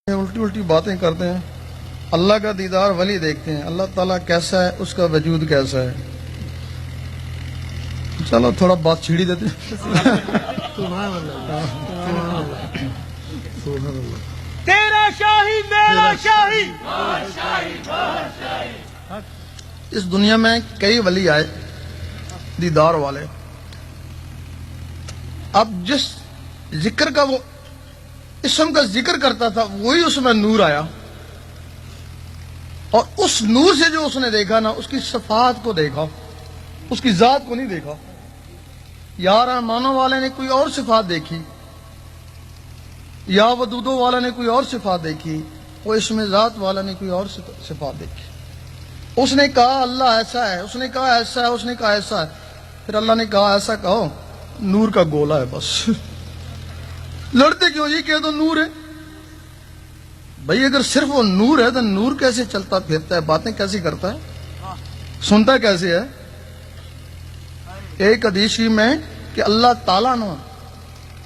الٹی الٹی باتیں کرتے ہیں. اللہ کا دیدار ولی دیکھتے ہیں. اللہ تعالیٰ کیسا ہے, اس کا وجود کیسا ہے. چلو تھوڑا بات چھیڑی دیتے ہیں. تیرا شاہی میرا شاہی. اس دنیا میں کئی ولی آئے دیدار والے. اب جس ذکر کا وہ اسم کا ذکر کرتا تھا وہی اس میں نور آیا, اور اس نور سے جو اس نے دیکھا نا, اس کی صفات کو دیکھا, اس کی ذات کو نہیں دیکھا. یا مانو والے نے کوئی اور صفات دیکھی, یا ودودو والا نے کوئی اور صفات دیکھی, وہ اسم ذات والا نے کوئی اور صفات دیکھی. اس نے کہا اللہ ایسا ہے, اس نے کہا ایسا ہے, اس نے کہا ایسا ہے. پھر اللہ نے کہا ایسا کہو نور کا گولا ہے بس. لڑتے کیوں, یہ کہہ دو نور ہے. بھئی اگر صرف وہ نور ہے تو نور کیسے چلتا پھرتا ہے, باتیں کیسی کرتا ہے, سنتا کیسے ہے. ایک حدیث میں کہ اللہ تعالیٰ نے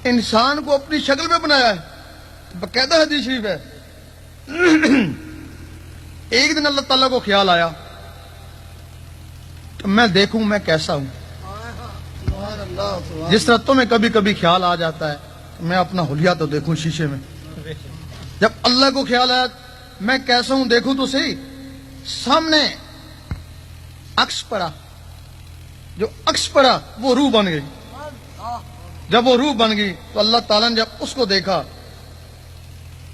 انسان کو اپنی شکل میں بنایا ہے, باقاعدہ حدیث شریف ہے. ایک دن اللہ تعالیٰ کو خیال آیا کہ میں دیکھوں میں کیسا ہوں. جس طرح تمہیں کبھی کبھی خیال آ جاتا ہے میں اپنا حلیہ تو دیکھوں شیشے میں. جب اللہ کو خیال آیا میں کیسا ہوں دیکھوں تو صحیح, سامنے عکس پڑا, جو عکس پڑا وہ روح بن گئی. جب وہ روح بن گئی تو اللہ تعالیٰ نے جب اس کو دیکھا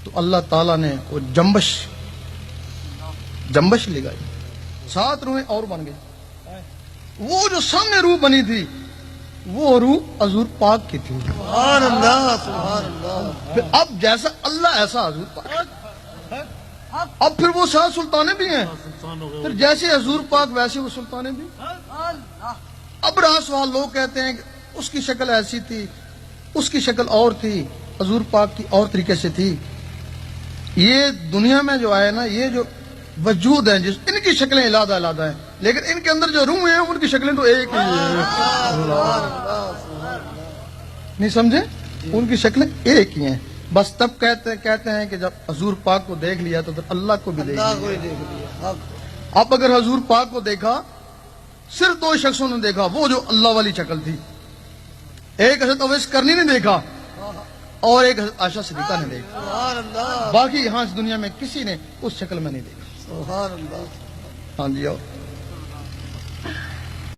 تو اللہ تعالیٰ نے وہ جنبش لگائی, 7 روحیں اور بن گئی. وہ جو سامنے روح بنی تھی وہ روح حضور پاک کی تھی. سبحان اللہ سبحان اللہ. پھر اب جیسا اللہ ایسا حضور پاک. اب پھر وہ 7 سلطانیں بھی ہیں, پھر جیسے حضور پاک ویسے وہ سلطانیں بھی. اب رہا سوال, لوگ کہتے ہیں کہ اس کی شکل ایسی تھی, اس کی شکل اور تھی, حضور پاک کی اور طریقے سے تھی. یہ دنیا میں جو آئے نا, یہ جو وجود ہیں جس ان کی شکلیں علیحدہ علیحدہ ہیں, لیکن ان کے اندر جو روح ہیں ان کی شکلیں تو ایک ہی ہیں. نہیں سمجھے, ان کی شکلیں ایک ہی ہیں. بس تب کہتے ہیں کہ جب حضور پاک کو دیکھ لیا تو اللہ کو بھی دیکھ لیا. اب اگر حضور پاک کو دیکھا, صرف 2 شخصوں نے دیکھا, وہ جو اللہ والی شکل تھی. ایک حضرت اویس کرنی نے دیکھا اور ایک حضرت عائشہ صدیقہ نے دیکھا. باقی یہاں اس دنیا میں کسی نے اس شکل میں نہیں دیکھا. سبحان اللہ. ہاں جی. اور